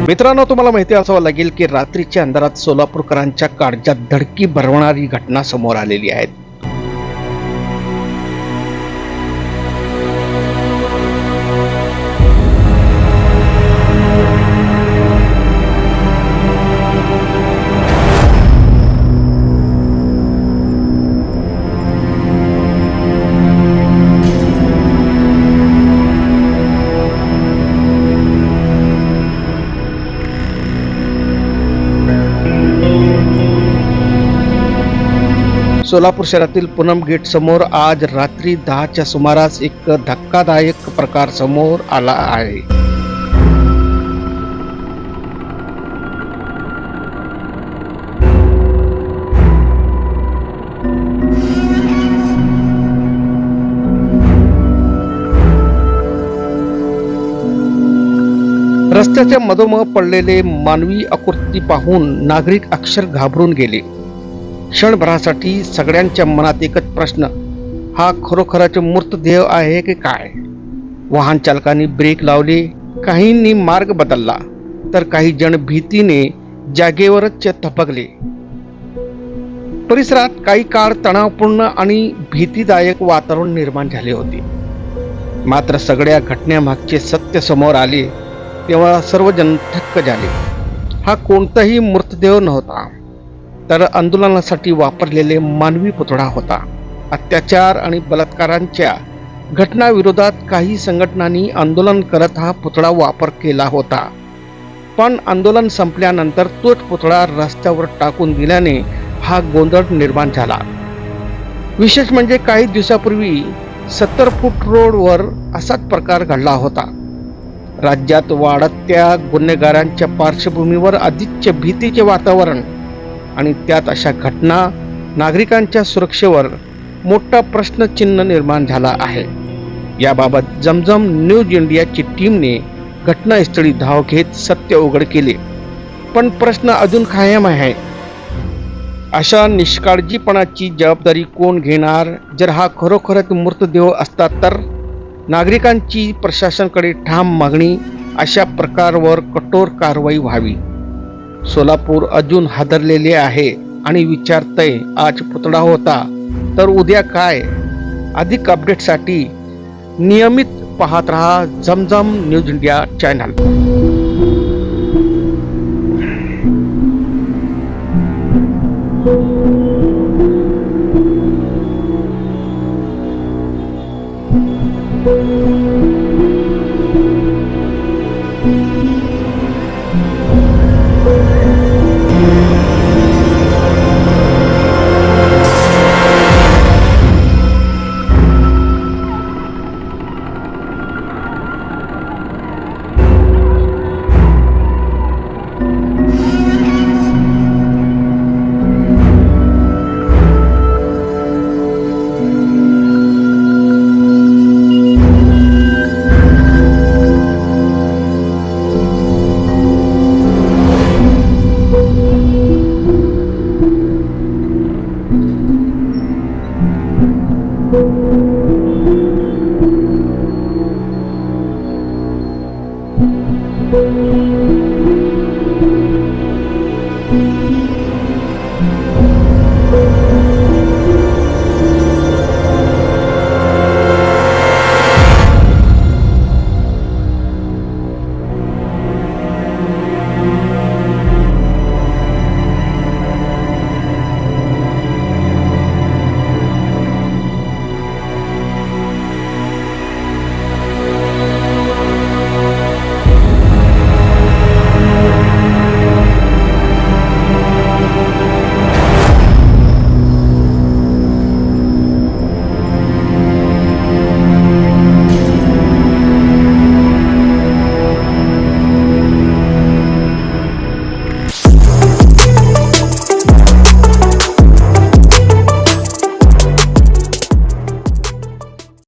मित्रांनो, तुम्हाला माहिती असावं लागेल की रात्रीच्या अंधारात सोलापूरकरांच्या काळजात धडकी भरवणारी घटना समोर आलेली आहे. सोलापूर शहरातील पूनम गेट समोर आज रात्री 10च्या सुमारास एक धक्कादायक प्रकार समोर आला आहे. रस्त्याच्या मधोमध पडलेले मानवी आकृती पाहून नागरिक अक्षर घाबरून गेले. क्षणभरासाठी सगळ्यांच्या मनात एकच प्रश्न, हा खरोखरच मृतदेह आहे की काय? वाहन चालकांनी ब्रेक लावले, काहींनी मार्ग बदलला, तर काही जण भीतीने जागेवरच थबकले. परिसरात काही काळ तणावपूर्ण आणि भीतीदायक वातावरण निर्माण झाले होते. मात्र सगळ्या घटनेमागचे सत्य समोर आले तेव्हा सर्वजण थक्क झाले. हा कोणताही मृतदेह नव्हता, तर आंदोलनासाठी वापरलेले मानवी पुतळा होता. अत्याचार आणि बलात्कारांच्या घटनाविरोधात काही संघटनांनी आंदोलन करत हा पुतळा वापर केला होता. पण आंदोलन संपल्यानंतर तोच पुतळा रस्त्यावर टाकून दिल्याने हा गोंधळ निर्माण झाला. विशेष म्हणजे काही दिवसापूर्वी 70 फूट रोडवर असाच प्रकार घडला होता. राज्यात वाढत्या गुन्हेगारांच्या पार्श्वभूमीवर अधिकचे भीतीचे वातावरण आणि त्यात अशा घटना नागरिकांच्या सुरक्षेवर मोठा प्रश्नचिन्ह निर्माण झाला आहे. याबाबत जमजम न्यूज इंडियाची टीमने घटनास्थळी धाव घेत सत्य उघड केले. पण प्रश्न अजून कायम आहे, अशा निष्काळजीपणाची जबाबदारी कोण घेणार? जर हा खरोखरच मृतदेह असता तर नागरिकांची प्रशासनाकडे ठाम मागणी, अशा प्रकारावर कठोर कारवाई व्हावी. सोलापूर अजून हादरलेले आहे आणि विचारतंय, आज पुतळा होता तर उद्या काय? अधिक अपडेटसाठी नियमित पाहत रहा जमजम न्यूज इंडिया चॅनल.